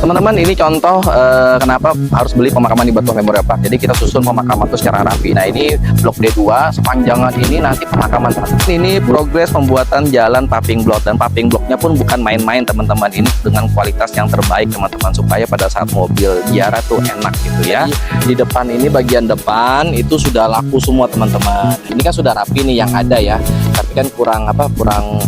Teman-teman, ini contoh kenapa harus beli pemakaman di Batuah Memorial Park. Jadi kita susun pemakaman itu secara rapi. Nah, ini blok D2, sepanjangan ini nanti pemakaman. Ini progres pembuatan jalan paving block, dan paving blocknya pun bukan main-main teman-teman. Ini dengan kualitas yang terbaik teman-teman, supaya pada saat mobil ziarah tuh enak gitu ya. Di depan ini, bagian depan itu sudah laku semua teman-teman. Ini kan sudah rapi nih yang ada ya, tapi kan kurang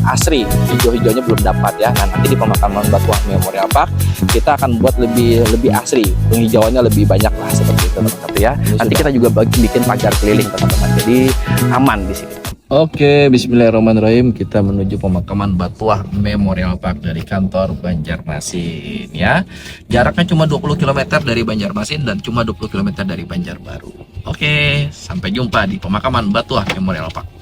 asri, hijau-hijaunya belum dapat ya. Nah, nanti di pemakaman Batuah Memorial Park kita akan buat lebih asri, penghijauannya lebih banyak lah, seperti itu teman-teman ya. Nanti kita juga bikin pagar keliling teman-teman, jadi aman di sini. Oke, bismillahirrahmanirrahim. Kita menuju pemakaman Batuah Memorial Park dari kantor Banjarmasin ya. Jaraknya cuma 20 km dari Banjarmasin dan cuma 20 km dari Banjarbaru. Oke, sampai jumpa di pemakaman Batuah Memorial Park.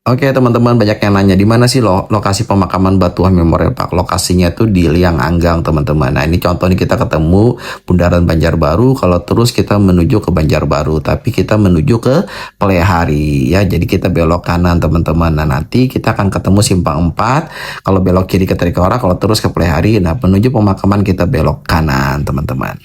Oke teman-teman, banyak yang nanya di mana sih lokasi pemakaman Batuah Memorial Park. Lokasinya tuh di Liang Anggang teman-teman. Nah, ini contohnya kita ketemu Bundaran Banjarbaru. Kalau terus kita menuju ke Banjarbaru, tapi kita menuju ke Plehari ya. Jadi kita belok kanan teman-teman. Nah, nanti kita akan ketemu Simpang 4. Kalau belok kiri ke Trikora, kalau terus ke Plehari. Nah, menuju pemakaman kita belok kanan teman-teman.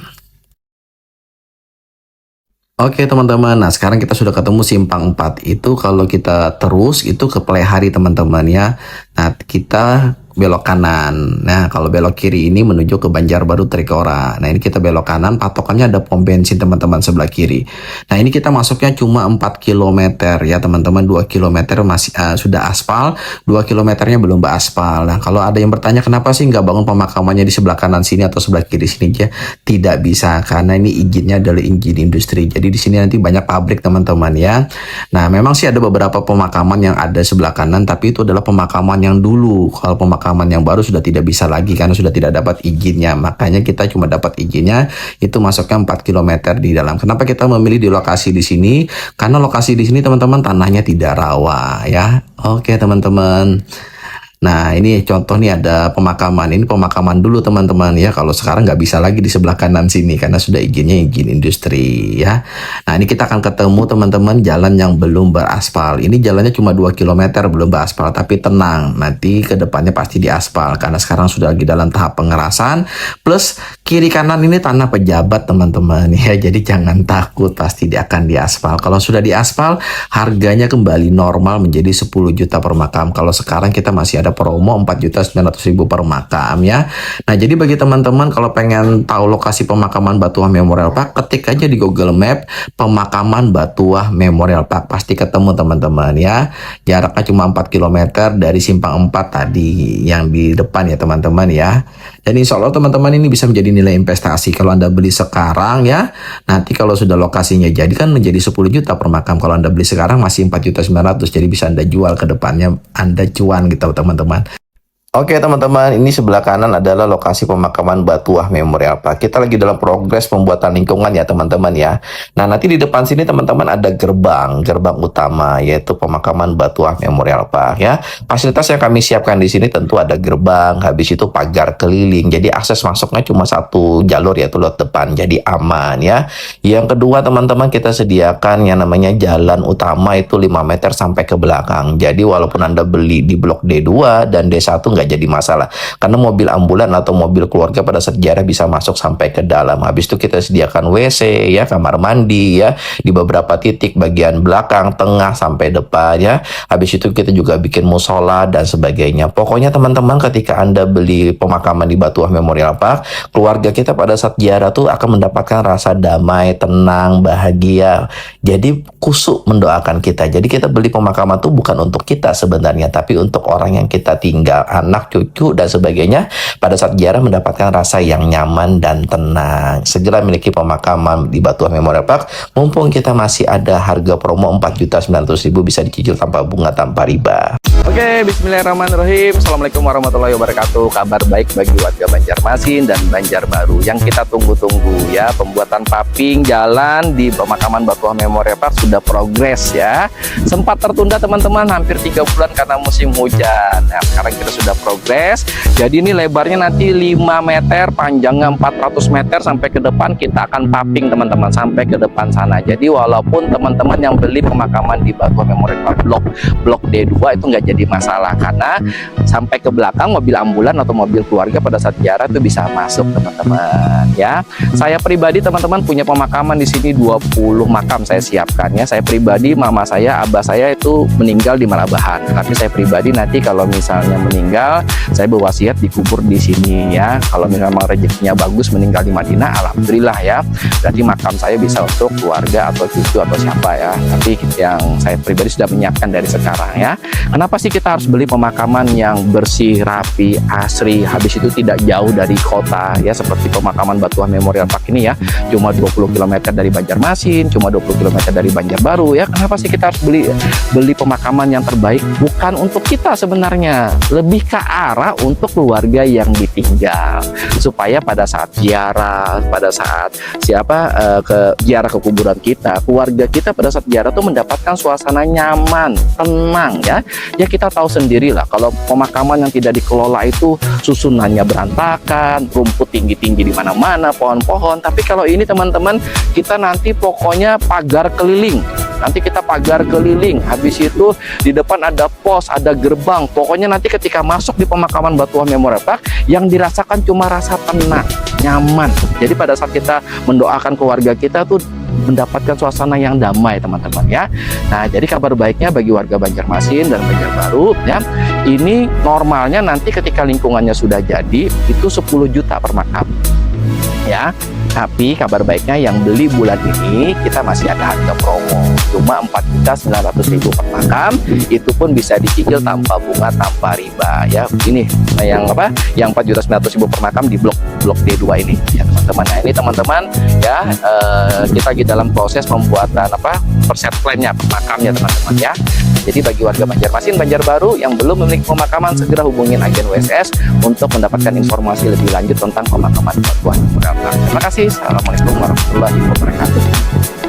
Oke teman-teman, nah sekarang kita sudah ketemu Simpang 4. Itu kalau kita terus itu ke Plehari teman-teman ya. Nah, kita belok kanan. Nah, kalau belok kiri ini menuju ke Banjarbaru Trikora. Nah, ini kita belok kanan, patokannya ada pom bensin teman-teman sebelah kiri. Nah, ini kita masuknya cuma 4 km ya teman-teman. 2 km masih sudah aspal, 2 kilometernya belum beraspal. Nah, kalau ada yang bertanya kenapa sih nggak bangun pemakamannya di sebelah kanan sini atau sebelah kiri sini aja? Tidak bisa, karena ini izinnya adalah izin industri. Jadi di sini nanti banyak pabrik teman-teman ya. Nah, memang sih ada beberapa pemakaman yang ada sebelah kanan, tapi itu adalah pemakaman yang dulu. Kalau pemakaman yang baru sudah tidak bisa lagi karena sudah tidak dapat izinnya. Makanya kita cuma dapat izinnya itu masuknya 4 km di dalam. Kenapa kita memilih di lokasi di sini? Karena lokasi di sini teman-teman tanahnya tidak rawa ya. Oke teman-teman. Nah, ini contoh nih ada pemakaman. Ini pemakaman dulu teman-teman ya. Kalau sekarang nggak bisa lagi di sebelah kanan sini karena sudah izinnya izin industri ya. Nah, ini kita akan ketemu teman-teman jalan yang belum beraspal. Ini jalannya cuma 2 km belum beraspal, tapi tenang. Nanti ke depannya pasti diaspal karena sekarang sudah lagi dalam tahap pengerasan. Plus kiri kanan ini tanah pejabat teman-teman ya. Jadi jangan takut, pasti dia akan diaspal. Kalau sudah diaspal, harganya kembali normal menjadi 10 juta per makam. Kalau sekarang kita masih ada promo 4.900.000 per makam ya. Nah, jadi bagi teman-teman kalau pengen tahu lokasi pemakaman Batuah Memorial Park, ketik aja di Google Map pemakaman Batuah Memorial Park, pasti ketemu teman-teman ya. Jaraknya cuma 4 km dari Simpang 4 tadi yang di depan ya teman-teman ya. Dan insya Allah teman-teman ini bisa menjadi nilai investasi kalau Anda beli sekarang ya. Nanti kalau sudah lokasinya jadi kan menjadi 10 juta per makam. Kalau Anda beli sekarang masih 4.900.000, jadi bisa Anda jual ke depannya, Anda cuan gitu teman-teman. Oke teman-teman, ini sebelah kanan adalah lokasi pemakaman Batuah Memorial Park. Kita lagi dalam progres pembuatan lingkungan ya teman-teman ya. Nah, nanti di depan sini teman-teman ada gerbang utama, yaitu pemakaman Batuah Memorial Park ya. Fasilitas yang kami siapkan di sini tentu ada gerbang, habis itu pagar keliling. Jadi akses masuknya cuma satu jalur, yaitu lewat depan, jadi aman ya. Yang kedua teman-teman, kita sediakan yang namanya jalan utama itu 5 meter sampai ke belakang. Jadi walaupun Anda beli di blok D2 dan D1 nggak jadi masalah, karena mobil ambulan atau mobil keluarga pada sejarah bisa masuk sampai ke dalam. Habis itu kita sediakan WC ya, kamar mandi ya, di beberapa titik bagian belakang, tengah sampai depan ya. Habis itu kita juga bikin musola dan sebagainya. Pokoknya teman-teman, ketika Anda beli pemakaman di Batuah Memorial Park, keluarga kita pada saat ziarah tuh akan mendapatkan rasa damai, tenang, bahagia. Jadi kusuk mendoakan kita. Jadi kita beli pemakaman tuh bukan untuk kita sebenarnya, tapi untuk orang yang kita tinggal, anak, cucu, dan sebagainya, pada saat ziarah mendapatkan rasa yang nyaman dan tenang. Segera miliki pemakaman di Batuah Memorial Park, mumpung kita masih ada harga promo 4.900.000, bisa dicicil tanpa bunga, tanpa riba. Oke, bismillahirrahmanirrahim. Assalamualaikum warahmatullahi wabarakatuh. Kabar baik bagi warga Banjarmasin dan Banjarbaru yang kita tunggu-tunggu ya. Pembuatan paving jalan di pemakaman Batuah Memorial Park sudah progres ya. Sempat tertunda teman-teman hampir 3 bulan karena musim hujan. Nah, sekarang kita sudah progres. Jadi ini lebarnya nanti 5 meter, panjangnya 400 meter, sampai ke depan kita akan paping teman-teman, sampai ke depan sana. Jadi walaupun teman-teman yang beli pemakaman di Batuah Memorial Park blok D2 itu nggak jadi masalah, karena sampai ke belakang mobil ambulan atau mobil keluarga pada saat ziarah itu bisa masuk teman-teman ya. Saya pribadi teman-teman punya pemakaman di sini 20 makam saya siapkan ya. Saya pribadi, mama saya, abah saya itu meninggal di Malabahan, tapi saya pribadi nanti kalau misalnya meninggal saya berwasiat dikubur di sini ya. Kalau misalnya rezekinya bagus meninggal di Madinah, alhamdulillah ya, berarti makam saya bisa untuk keluarga atau cucu atau siapa ya. Tapi yang saya pribadi sudah menyiapkan dari sekarang ya. Kenapa sih kita harus beli pemakaman yang bersih, rapi, asri, habis itu tidak jauh dari kota ya, seperti pemakaman Batuah Memorial Park ini ya, cuma 20 km dari Banjarmasin, cuma 20 km dari Banjarbaru ya. Kenapa sih kita harus beli pemakaman yang terbaik? Bukan untuk kita sebenarnya, lebih ke arah untuk keluarga yang ditinggal, supaya pada saat ziarah, pada saat ziarah ke kuburan kita, keluarga kita pada saat ziarah tuh mendapatkan suasana nyaman, tenang ya. Ya kita tahu sendirilah kalau pemakaman yang tidak dikelola itu susunannya berantakan, rumput tinggi-tinggi di mana-mana, pohon-pohon. Tapi kalau ini teman-teman, kita nanti pokoknya pagar keliling. Nanti kita pagar keliling, habis itu di depan ada pos, ada gerbang. Pokoknya nanti ketika masuk di pemakaman Batuah Memorial Park, yang dirasakan cuma rasa tenang, nyaman. Jadi pada saat kita mendoakan keluarga kita tuh mendapatkan suasana yang damai teman-teman ya. Nah, jadi kabar baiknya bagi warga Banjarmasin dan Banjarbaru ya, ini normalnya nanti ketika lingkungannya sudah jadi itu 10 juta per makam ya. Tapi kabar baiknya yang beli bulan ini kita masih ada harga promo, cuma 4.900.000 per makam. Itu pun bisa dicicil tanpa bunga, tanpa riba ya. Ini yang yang 4.900.000 per makam di blok D2 ini ya teman-teman. Nah, ini teman-teman ya, kita lagi dalam proses pembuatan perset plan-nya makamnya teman-teman ya. Jadi bagi warga Banjarmasin, Banjarbaru yang belum memiliki pemakaman, segera hubungin agen WSS untuk mendapatkan informasi lebih lanjut tentang pemakaman Batuah Memorial Park. Terima kasih. Assalamualaikum warahmatullahi wabarakatuh.